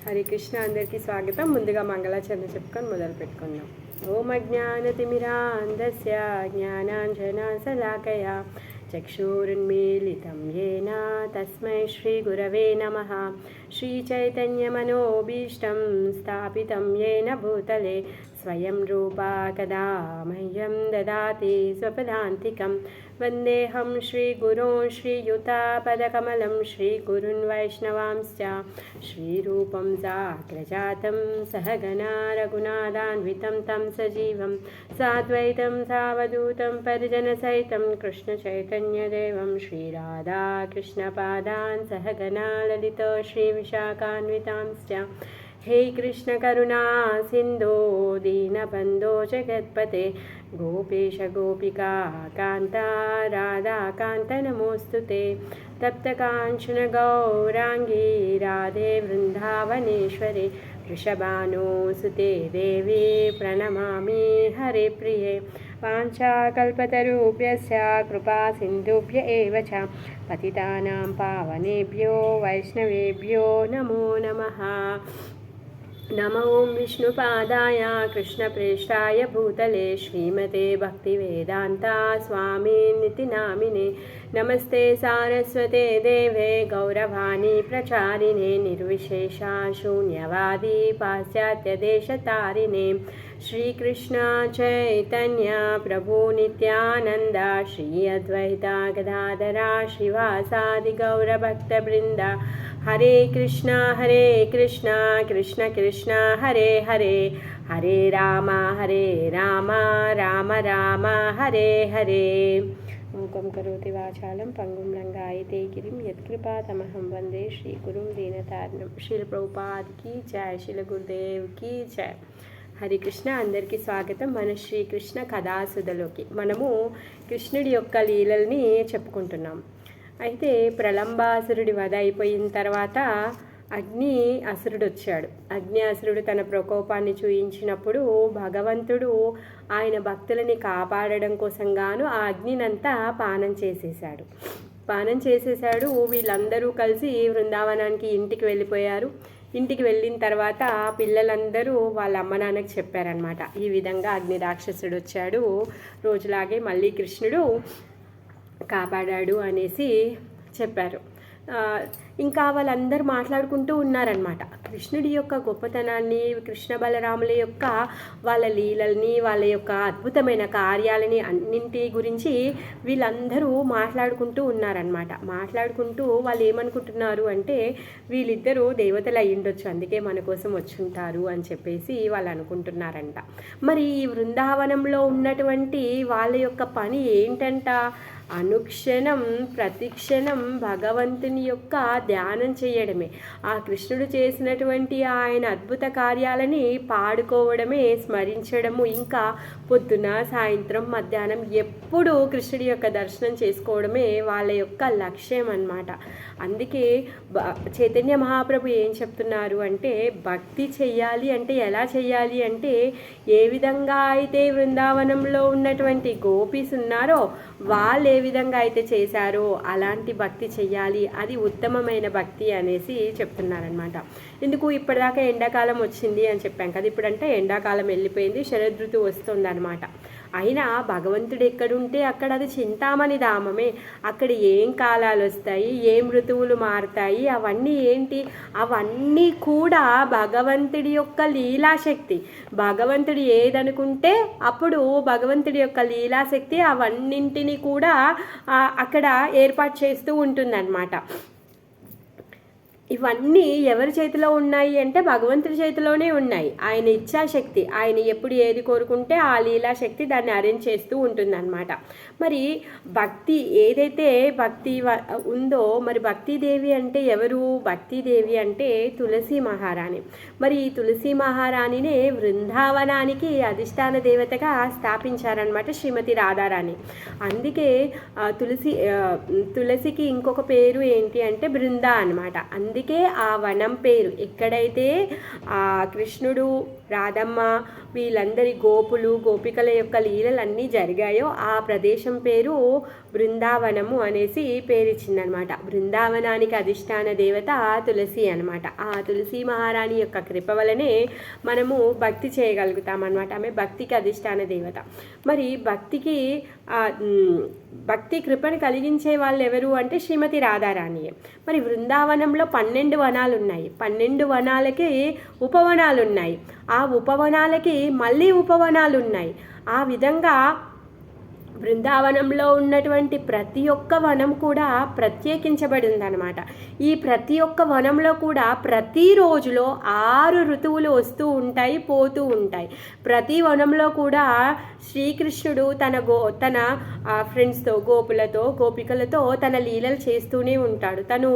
హరే కృష్ణ అందరికీ స్వాగతం. ముందుగా మంగళాచరణ చెప్పుకొని మొదలు పెట్టుకుందాం. ఓం అజ్ఞానతిమిరాంధస్య జ్ఞానాంజనశలాకయా చక్షురున్మీలితం येन తస్మై శ్రీగురవే నమః. శ్రీచైతన్యమనోభీష్టం స్థాపితం येन భూతలే స్వయం రూపా కదా మह्यं దదాతి స్వపదాంతికం. వందేహం శ్రీగురూన్ శ్రీయుతాపదకమలం శ్రీగురున్ వైష్ణవాంశ్చ శ్రీరూపం సాగ్రజాతం సహగణా రఘునాథాన్వితం తం సజీవం సాద్వైతం సావధూతం పరిజనసహితం కృష్ణచైతన్యదేవం శ్రీరాధాకృష్ణపాదాన్ సహగణా లలిత శ్రీవిశాఖాన్వితాంశ్చ. हे कृष्ण करुणा सिंधो दीनबंधो जगत्पते गोपेश गोपिका कांता राधा कांत नमोस्तुते. तप्तकांचन गौरांगी राधे वृंदावनेश्वरे वृषभानुसुते देवी प्रणमामि हरे प्रिये. वाञ्छाकल्पतरुभ्यश्च कृपा सिन्धुभ्य एव च पतितानां पावनेभ्यो वैष्णवेभ्यो नमो नमः. नमो विष्णुपादाय कृष्णप्रेष्ठाय भूतले श्रीमते भक्तिवेदान्ता स्वामिनिति नामिने. नमस्ते सारस्वते देवे गौरवाणी प्रचारिणे निर्विशेषा शून्यवादी पाश्चात्यदेशतारिणे. श्रीकृष्ण चैतन्य प्रभु नित्यानंद श्री अद्वैता गदाधरा श्रीवासादि गौरभक्तवृंद. हरे कृष्ण कृष्ण कृष्ण हरे हरे हरे राम राम राम हरे हरे. मूकं करोति वाचालं पंगुं लंघयते गिरिं यत्कृपातमहं वंदे श्रीगुरुं दीनतारिणं. శ్రీల ప్రభుపాద की जय, శ్రీల గురుదేవ్ की जय. హరి కృష్ణ అందరికీ స్వాగతం. మన శ్రీకృష్ణ కథాసుధలోకి మనము కృష్ణుడి యొక్క లీలల్ని చెప్పుకుంటున్నాం. అయితే ప్రళంబాసురుడి వధ అయిపోయిన తర్వాత అగ్ని అసురుడు వచ్చాడు. అగ్ని అసురుడు తన ప్రకోపాన్ని చూయించినప్పుడు భగవంతుడు ఆయన భక్తులని కాపాడడం కోసం గాను ఆ అగ్నినంతా పానం చేసేసాడు. వీళ్ళందరూ కలిసి బృందావనానికి ఇంటికి వెళ్ళిపోయారు. ఇంటికి వెళ్ళిన తర్వాత పిల్లలందరూ వాళ్ళ అమ్మ నాన్నకి చెప్పారనమాట, ఈ విధంగా అగ్ని రాక్షసుడు వచ్చాడు, రోజులాగే మళ్ళీ కృష్ణుడు కాపాడాడు అనేసి చెప్పారు. ఇంకా వాళ్ళందరూ మాట్లాడుకుంటూ ఉన్నారనమాట కృష్ణుడి యొక్క గొప్పతనాన్ని, కృష్ణ బలరాముల యొక్క వాళ్ళ లీలల్ని, వాళ్ళ యొక్క అద్భుతమైన కార్యాలని అన్నింటి గురించి వీళ్ళందరూ మాట్లాడుకుంటూ ఉన్నారనమాట. మాట్లాడుకుంటూ వాళ్ళు ఏమనుకుంటున్నారు అంటే వీళ్ళిద్దరూ దేవతలు అయ్యుండొచ్చు, అందుకే మన కోసం వచ్చుంటారు అని చెప్పేసి వాళ్ళు అనుకుంటున్నారంట. మరి ఈ బృందావనంలో ఉన్నటువంటి వాళ్ళ యొక్క పని ఏంటంట? అనుక్షణం ప్రతిక్షణం భగవంతుని యొక్క ధ్యానం చేయడమే, ఆ కృష్ణుడు చేసినటువంటి ఆయన అద్భుత కార్యాలని పాడుకోవడమే, స్మరించడము, ఇంకా పొద్దున సాయంత్రం మధ్యాహ్నం ఎప్పుడూ కృష్ణుడి యొక్క దర్శనం చేసుకోవడమే వాళ్ళ యొక్క లక్ష్యం అన్నమాట. అందుకే చైతన్య మహాప్రభు ఏం చెప్తున్నారు అంటే భక్తి చెయ్యాలి అంటే ఎలా చెయ్యాలి అంటే ఏ విధంగా అయితే బృందావనంలో ఉన్నటువంటి గోపీస్ ఉన్నారో వాళ్ళు ఏ విధంగా అయితే చేశారో అలాంటి భక్తి చెయ్యాలి, అది ఉత్తమమైన భక్తి అనేసి చెప్తున్నారనమాట. ఎందుకు ఇప్పటిదాకా ఎండాకాలం వచ్చింది అని చెప్పాం కదా, ఇప్పుడంటే ఎండాకాలం వెళ్ళిపోయింది, శరదృతువు వస్తుందన్నమాట. అయినా భగవంతుడు ఎక్కడుంటే అక్కడ అది చింతామణి ధామమే. అక్కడ ఏం కాలాలు వస్తాయి, ఏం ఋతువులు మారుతాయి, అవన్నీ ఏంటి, అవన్నీ కూడా భగవంతుడి యొక్క లీలాశక్తి. భగవంతుడు ఏదనుకుంటే అప్పుడు భగవంతుడి యొక్క లీలాశక్తి అవన్నింటినీ కూడా అక్కడ ఏర్పాటు చేస్తూ ఉంటుందన్నమాట. ఇవన్నీ ఎవరి చేతిలో ఉన్నాయి అంటే భగవంతుడి చేతిలోనే ఉన్నాయి. ఆయన ఇచ్ఛాశక్తి, ఆయన ఎప్పుడు ఏది కోరుకుంటే ఆ లీలాశక్తి దాన్ని అరేంజ్ చేస్తూ ఉంటుందన్నమాట. మరి భక్తి ఏదైతే భక్తి ఉందో, మరి భక్తిదేవి అంటే ఎవరు? భక్తిదేవి అంటే తులసి మహారాణి. మరి ఈ తులసి మహారాణినే బృందావనానికి అధిష్టాన దేవతగా స్థాపించారనమాట శ్రీమతి రాధారాణి. అందుకే తులసికి ఇంకొక పేరు ఏంటి అంటే బృందా అనమాట. అందుకే ఆ వనం పేరు, ఎక్కడైతే ఆ కృష్ణుడు రాధమ్మ వీళ్ళందరి గోపులు గోపికల యొక్క లీలలన్నీ జరిగాయో ఆ ప్రదేశం పేరు బృందావనము అనేసి పేరిచ్చిందనమాట. బృందావనానికి అధిష్టాన దేవత తులసి అనమాట. ఆ తులసి మహారాణి యొక్క కృప వలనే మనము భక్తి చేయగలుగుతాం అనమాట. ఆమె భక్తికి అధిష్టాన దేవత. మరి భక్తి కృపను కలిగించే వాళ్ళు ఎవరు అంటే శ్రీమతి రాధారాణియే. మరి బృందావనంలో 12 వనాలు ఉన్నాయి. 12 వనాలకి ఉపవనాలు ఉన్నాయి. ఆ ఉపవనాలకి మళ్ళీ ఉపవనాలు ఉన్నాయి. ఆ విధంగా బృందావనంలో ఉన్నటువంటి ప్రతి ఒక్క వనం కూడా ప్రత్యేకించబడి ఉందన్నమాట. ఈ ప్రతి ఒక్క వనంలో కూడా ప్రతి రోజులో 6 ఋతువులు వస్తూ ఉంటాయి, పోతూ ఉంటాయి. ప్రతి వనంలో కూడా శ్రీకృష్ణుడు తన ఫ్రెండ్స్తో, గోపులతో, గోపికలతో తన లీలలు చేస్తూనే ఉంటాడు. తను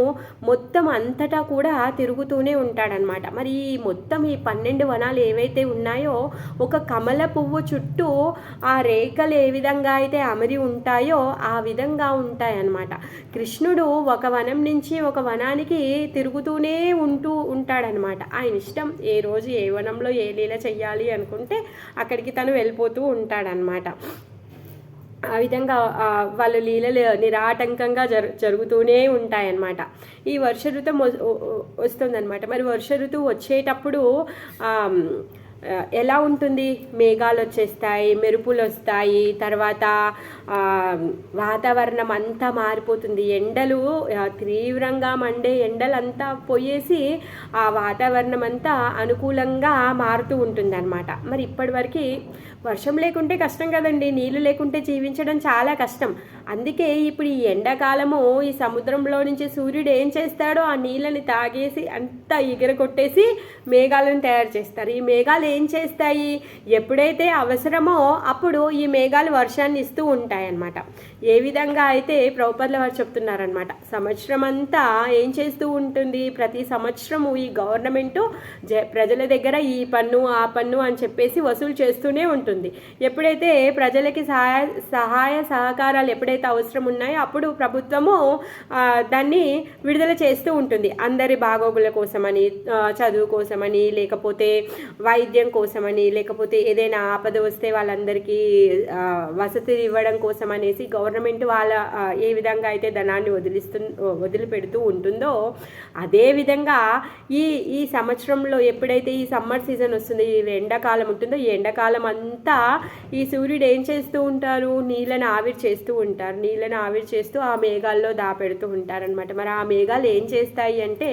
మొత్తం అంతటా కూడా తిరుగుతూనే ఉంటాడనమాట. మరి మొత్తం ఈ 12 వనాలు ఏవైతే ఉన్నాయో ఒక కమల పువ్వు చుట్టూ ఆ రేఖలు ఏ విధంగా అయితే అమరి ఉంటాయో ఆ విధంగా ఉంటాయన్నమాట. కృష్ణుడు ఒక వనం నుంచి ఒక వనానికి తిరుగుతూనే ఉంటాడనమాట. ఆయన ఇష్టం, ఏ రోజు ఏ వనంలో ఏ లీల చెయ్యాలి అనుకుంటే అక్కడికి తను వెళ్ళిపోతూ ఉంటాడనమాట. ఆ విధంగా వాళ్ళ లీలలు నిరాటంకంగా జరుగుతూనే ఉంటాయన్నమాట. ఈ వర్ష ఋతువు వస్తుందన్నమాట. మరి వర్ష ఋతువు వచ్చేటప్పుడు ఎలా ఉంటుంది? మేఘాలు వచ్చేస్తాయి, మెరుపులు వస్తాయి, తర్వాత వాతావరణం అంతా మారిపోతుంది. ఎండలు తీవ్రంగా మండే ఎండలంతా పోయేసి ఆ వాతావరణం అంతా అనుకూలంగా మారుతూ ఉంటుంది అన్నమాట. మరి ఇప్పటివరకు వర్షం లేకుంటే కష్టం కదండి, నీళ్ళు లేకుంటే జీవించడం చాలా కష్టం. అందుకే ఇప్పుడు ఈ ఎండాకాలము ఈ సముద్రంలో నుంచి సూర్యుడు ఏం చేస్తాడో ఆ నీళ్ళని తాగేసి అంతా ఎగిరగొట్టేసి మేఘాలను తయారు చేస్తారు. ఈ మేఘాలు ఏం చేస్తాయి? ఎప్పుడైతే అవసరమో అప్పుడు ఈ మేఘాలు వర్షాన్ని ఇస్తూ ఉంటాయన్నమాట. ఏ విధంగా అయితే ప్రభుపాదుల వారు చెప్తున్నారనమాట. సంవత్సరం అంతా ఏం చేస్తూ ఉంటుంది? ప్రతి సంవత్సరము ఈ గవర్నమెంటు ప్రజల దగ్గర ఈ పన్ను ఆ పన్ను అని చెప్పేసి వసూలు చేస్తూనే ఉంటుంది. ఎప్పుడైతే ప్రజలకి సహాయ సహకారాలు ఎప్పుడైతే అవసరం ఉన్నాయో అప్పుడు ప్రభుత్వము దాన్ని విడుదల చేస్తూ ఉంటుంది. అందరి బాగోగుల కోసమని, చదువు కోసమని, లేకపోతే వైద్యం కోసమని, లేకపోతే ఏదైనా ఆపద వస్తే వాళ్ళందరికీ వసతి ఇవ్వడం కోసం అనేసి గవర్నమెంట్ వాళ్ళ ఏ విధంగా అయితే ధనాన్ని వదిలిపెడుతూ ఉంటుందో అదేవిధంగా ఈ సంవత్సరంలో ఎప్పుడైతే ఈ సమ్మర్ సీజన్ వస్తుంది, ఈ ఎండాకాలం ఉంటుందో ఈ ఎండాకాలం అంతా ఈ సూర్యుడు ఏం చేస్తూ ఉంటారు? నీళ్ళని ఆవిరి చేస్తూ ఉంటారు. నీళ్ళని ఆవిరి చేస్తూ ఆ మేఘాల్లో దాపెడుతూ ఉంటారనమాట. మరి ఆ మేఘాలు ఏం చేస్తాయి అంటే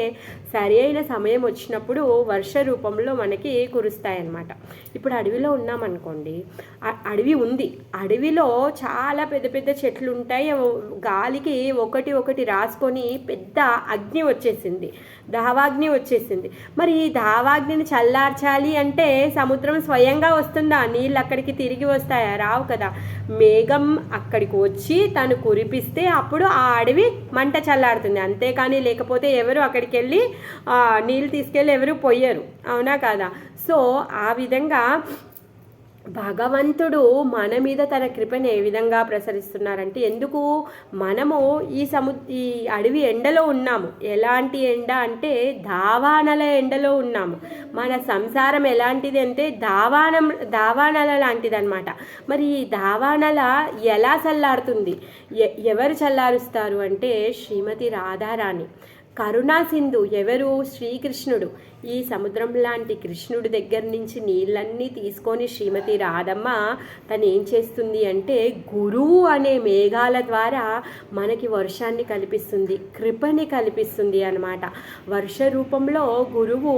సరి అయిన సమయం వచ్చినప్పుడు వర్ష రూపంలో మనకి కురుస్తాయన్నమాట. ఇప్పుడు అడవిలో ఉన్నామనుకోండి, అడవి ఉంది, అడవిలో చాలా పెద్ద పెద్ద చెట్లు ఉంటాయి. గాలికి ఒకటి రాసుకొని పెద్ద అగ్ని వచ్చేసింది, దావాగ్ని వచ్చేసింది. మరి ఈ దావాగ్నిని చల్లార్చాలి అంటే సముద్రం స్వయంగా వస్తుందా? నీళ్ళు అక్కడికి తిరిగి వస్తాయా? రావు కదా. మేఘం అక్కడికి వచ్చి తను కురిపిస్తే అప్పుడు ఆ అడవి మంట చల్లారుతుంది. అంతేకాని లేకపోతే ఎవరు అక్కడికి వెళ్ళి నీళ్ళు తీసుకెళ్ళి ఎవరు పోయరు, అవునా కదా? సో ఆ విధంగా భగవంతుడు మన మీద తన కృపను ఏ విధంగా ప్రసరిస్తున్నారంటే, ఎందుకు మనము ఈ అడవి ఎండలో ఉన్నాము. ఎలాంటి ఎండ అంటే దావానల ఎండలో ఉన్నాము. మన సంసారం ఎలాంటిది అంటే దావానల లాంటిది అనమాట. మరి ఈ దావానల ఎలా చల్లారుతుంది? ఎవరు చల్లారుస్తారు అంటే శ్రీమతి రాధారాణి. కరుణా సింధు ఎవరు? శ్రీకృష్ణుడు. ఈ సముద్రం లాంటి కృష్ణుడి దగ్గర నుంచి నీళ్ళన్నీ తీసుకొని శ్రీమతి రాధమ్మ తను ఏం చేస్తుంది అంటే గురువు అనే మేఘాల ద్వారా మనకి వర్షాన్ని కల్పిస్తుంది, కృపని కల్పిస్తుంది అన్నమాట. వర్ష రూపంలో గురువు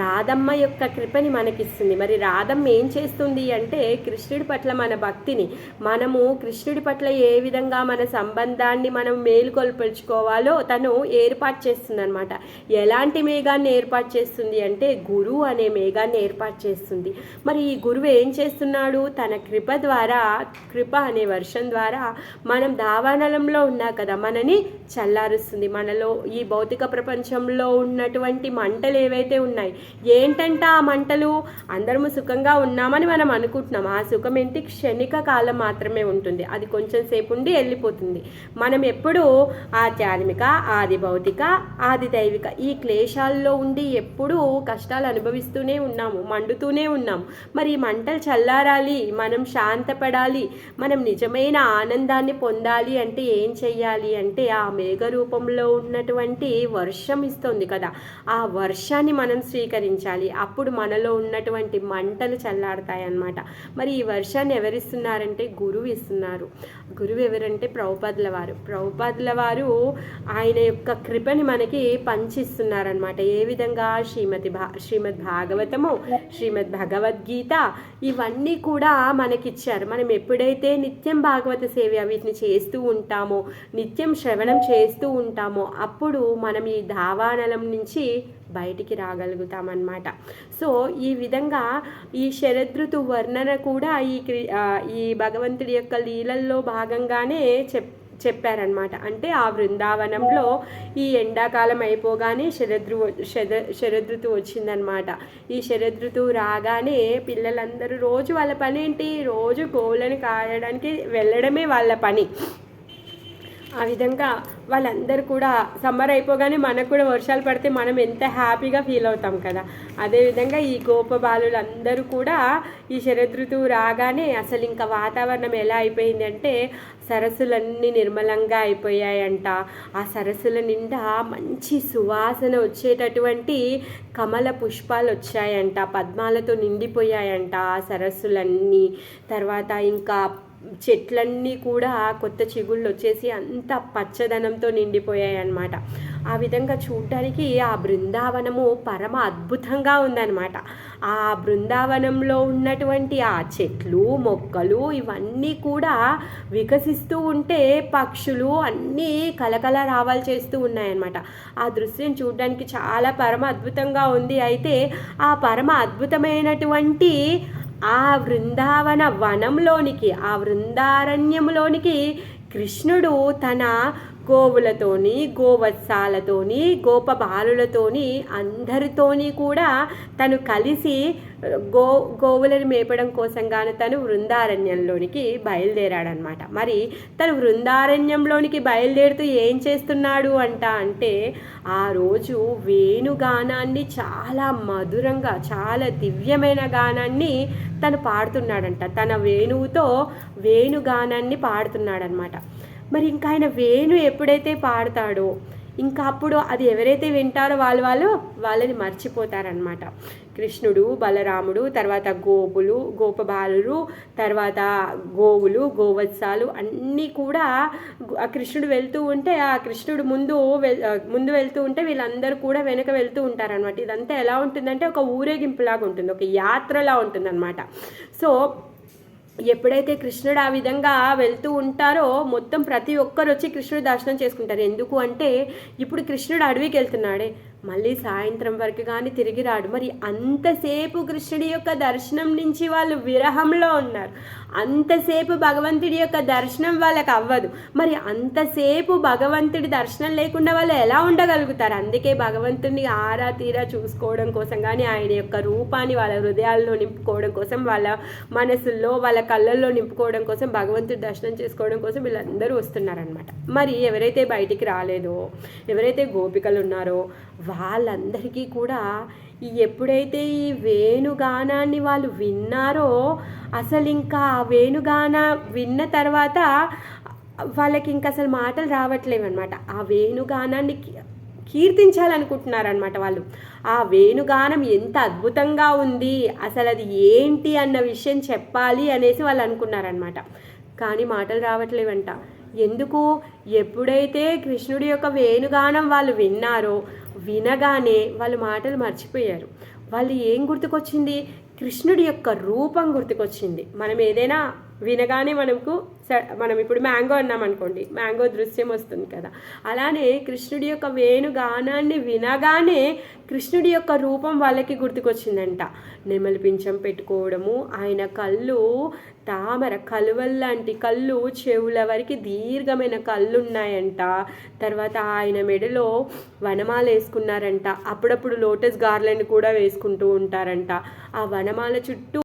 రాధమ్మ యొక్క కృపని మనకిస్తుంది. మరి రాధమ్మ ఏం చేస్తుంది అంటే కృష్ణుడి పట్ల మన భక్తిని, మనము కృష్ణుడి పట్ల ఏ విధంగా మన సంబంధాన్ని మనం మేలుకొల్పరుచుకోవాలో తను ఏర్పాటు చేస్తుంది అనమాట. ఎలాంటి మేఘాన్ని ఏర్పాటు చేస్తుంది అంటే గురువు అనే మేఘాన్ని ఏర్పాటు చేస్తుంది. మరి ఈ గురువు ఏం చేస్తున్నాడు? తన కృప ద్వారా, కృప అనే వర్షం ద్వారా మనం దావానలంలో ఉన్నా కదా మనని చల్లారుస్తుంది. మనలో ఈ భౌతిక ప్రపంచంలో ఉన్నటువంటి మంటలు ఏవైతే ఉన్నాయి, ఏంటంట ఆ మంటలు? అందరము సుఖంగా ఉన్నామని మనం అనుకుంటున్నాం. ఆ సుఖం ఏంటి? క్షణిక కాలం మాత్రమే ఉంటుంది. అది కొంచెం సేపు ఉండి వెళ్ళిపోతుంది. మనం ఎప్పుడు ఆధ్యాత్మిక, ఆది భౌతిక, ఆదిదైవిక. ఈ క్లేశాల్లో ఉండి ఎప్పుడూ కష్టాలు అనుభవిస్తూనే ఉన్నాము, మండుతూనే ఉన్నాము. మరి ఈ మంటలు చల్లారాలి, మనం శాంతపడాలి, మనం నిజమైన ఆనందాన్ని పొందాలి అంటే ఏం చెయ్యాలి అంటే ఆ మేఘ రూపంలో ఉన్నటువంటి వర్షం ఇస్తుంది కదా, ఆ వర్షాన్ని మనం స్వీకరించాలి. అప్పుడు మనలో ఉన్నటువంటి మంటలు చల్లారుతాయి అన్నమాట. మరి ఈ వర్షాన్ని ఎవరిస్తున్నారంటే గురువు ఇస్తున్నారు. గురువు ఎవరంటే ప్రభుపాదుల వారు. ప్రభుపాదుల వారు ఆయన యొక్క కృపని మనకి పంచిస్తున్నారనమాట. ఏ విధంగా శ్రీమద్ భాగవతము, శ్రీమద్ భగవద్గీత ఇవన్నీ కూడా మనకిచ్చారు. మనం ఎప్పుడైతే నిత్యం భాగవత సేవ వీటిని చేస్తూ ఉంటామో, నిత్యం శ్రవణం చేస్తూ ఉంటామో అప్పుడు మనం ఈ దావానలం నుంచి బయటికి రాగలుగుతామన్నమాట. సో ఈ విధంగా ఈ శరదృతు వర్ణన కూడా ఈ భగవంతుడి యొక్క లీలల్లో భాగంగానే చెప్పారనమాట. అంటే ఆ బృందావనంలో ఈ ఎండాకాలం అయిపోగానే శరదృతువు వచ్చిందనమాట. ఈ శరదృతువు రాగానే పిల్లలందరూ రోజు వాళ్ళ పని ఏంటి, రోజు గోవులను కాయడానికి వెళ్ళడమే వాళ్ళ పని. ఆ విధంగా వాళ్ళందరూ కూడా సమ్మర్ అయిపోగానే మనకు కూడా వర్షాలు పడితే మనం ఎంత హ్యాపీగా ఫీల్ అవుతాం కదా, అదేవిధంగా ఈ గోపబాలులందరూ కూడా ఈ శరదృతువు రాగానే అసలు ఇంకా వాతావరణం ఎలా అయిపోయింది అంటే సరస్సులన్నీ నిర్మలంగా అయిపోయాయంట. ఆ సరస్సుల నిండా మంచి సువాసన వచ్చేటటువంటి కమల పుష్పాలు వచ్చాయంట, పద్మాలతో నిండిపోయాయంట ఆ సరస్సులన్నీ. తర్వాత ఇంకా చెట్లన్నీ కూడా కొత్త చిగుళ్ళు వచ్చేసి అంత పచ్చదనంతో నిండిపోయాయి అన్నమాట. ఆ విధంగా చూడడానికి ఆ బృందావనము పరమ అద్భుతంగా ఉందన్నమాట. ఆ బృందావనంలో ఉన్నటువంటి ఆ చెట్లు, మొక్కలు ఇవన్నీ కూడా వికసిస్తూ ఉంటే పక్షులు అన్నీ కలకల రావాలు చేస్తూ ఉన్నాయన్నమాట. ఆ దృశ్యం చూడడానికి చాలా పరమ అద్భుతంగా ఉంది. అయితే ఆ పరమ అద్భుతమైనటువంటి ఆ బృందావన వనంలోనికి, ఆ బృందారణ్యంలోనికి కృష్ణుడు తన గోవులతోని, గోవత్సాలతోని, గోపబాలులతోని అందరితోని కూడా తను కలిసి గోవులను మేపడం కోసం గాను తను వృందారణ్యంలోనికి బయలుదేరాడనమాట. మరి తను వృందారణ్యంలోనికి బయలుదేరుతూ ఏం చేస్తున్నాడు అంటే ఆ రోజు వేణుగానాన్ని చాలా మధురంగా, చాలా దివ్యమైన గానాన్ని తను పాడుతున్నాడంట. తన వేణువుతో వేణుగానాన్ని పాడుతున్నాడనమాట. మరి ఇంకా ఆయన వేణు ఎప్పుడైతే పాడతాడో ఇంకా అప్పుడు అది ఎవరైతే వింటారో వాళ్ళని మర్చిపోతారనమాట. కృష్ణుడు, బలరాముడు, తర్వాత గోపులు, గోపబాలురు, తర్వాత గోవులు, గోవత్సాలు అన్నీ కూడా కృష్ణుడు వెళ్తూ ఉంటే ఆ కృష్ణుడు ముందు వెళ్తూ ఉంటే వీళ్ళందరూ కూడా వెనక వెళ్తూ ఉంటారనమాట. ఇదంతా ఎలా ఉంటుందంటే ఒక ఊరేగింపులాగా ఉంటుంది, ఒక యాత్రలా ఉంటుందన్నమాట. సో ఎప్పుడైతే కృష్ణుడు ఆ విధంగా వెళ్తూ ఉంటారో మొత్తం ప్రతి ఒక్కరు వచ్చి కృష్ణుడు దర్శనం చేసుకుంటారు. ఎందుకు అంటే ఇప్పుడు కృష్ణుడు అడవికి వెళ్తున్నాడే, మళ్ళీ సాయంత్రం వరకు కానీ తిరిగి రాడు. మరి అంతసేపు కృష్ణుడి యొక్క దర్శనం నుంచి వాళ్ళు విరహంలో ఉన్నారు, అంతసేపు భగవంతుడి యొక్క దర్శనం వాళ్ళకి అవ్వదు. మరి అంతసేపు భగవంతుడి దర్శనం లేకుండా వాళ్ళు ఎలా ఉండగలుగుతారు? అందుకే భగవంతుడిని ఆరా తీరా చూసుకోవడం కోసం కానీ, ఆయన యొక్క రూపాన్ని వాళ్ళ హృదయాల్లో నింపుకోవడం కోసం, వాళ్ళ మనసుల్లో, వాళ్ళ కళ్ళల్లో నింపుకోవడం కోసం, భగవంతుడి దర్శనం చేసుకోవడం కోసం వీళ్ళందరూ వస్తున్నారనమాట. మరి ఎవరైతే బయటికి రాలేదో, ఎవరైతే గోపికలు ఉన్నారో వాళ్ళందరికీ కూడా ఎప్పుడైతే ఈ వేణుగానాన్ని వాళ్ళు విన్నారో అసలు ఇంకా ఆ వేణుగాన విన్న తర్వాత వాళ్ళకి ఇంకా అసలు మాటలు రావట్లేవన్నమాట. ఆ వేణుగానాన్ని కీర్తించాలనుకుంటున్నారనమాట వాళ్ళు. ఆ వేణుగానం ఎంత అద్భుతంగా ఉంది, అసలు అది ఏంటి అన్న విషయం చెప్పాలి అనేసి వాళ్ళు అనుకున్నారనమాట. కానీ మాటలు రావట్లేవంట. ఎందుకు? ఎప్పుడైతే కృష్ణుడి యొక్క వేణుగానం వాళ్ళు విన్నారో వినగానే వాళ్ళు మాటలు మర్చిపోయారు. వాళ్ళు ఏం గుర్తుకొచ్చింది? కృష్ణుడి యొక్క రూపం గుర్తుకొచ్చింది. మనం ఏదైనా వినగానే మనం ఇప్పుడు మ్యాంగో అన్నామనుకోండి, మ్యాంగో దృశ్యం వస్తుంది కదా, అలానే కృష్ణుడి యొక్క వేణుగానాన్ని వినగానే కృష్ణుడి యొక్క రూపం వాళ్ళకి గుర్తుకొచ్చిందంట. నెమలి పింఛం పెట్టుకోవడము, ఆయన కళ్ళు తామర కలువల్లాంటి కళ్ళు, చెవుల వరకు దీర్ఘమైన కళ్ళు ఉన్నాయంట. తర్వాత ఆయన మెడలో వనమాల వేసుకున్నారంట. అప్పుడప్పుడు లోటస్ గార్లెండ్ కూడా వేసుకుంటూ ఉంటారంట. ఆ వనమాల చుట్టూ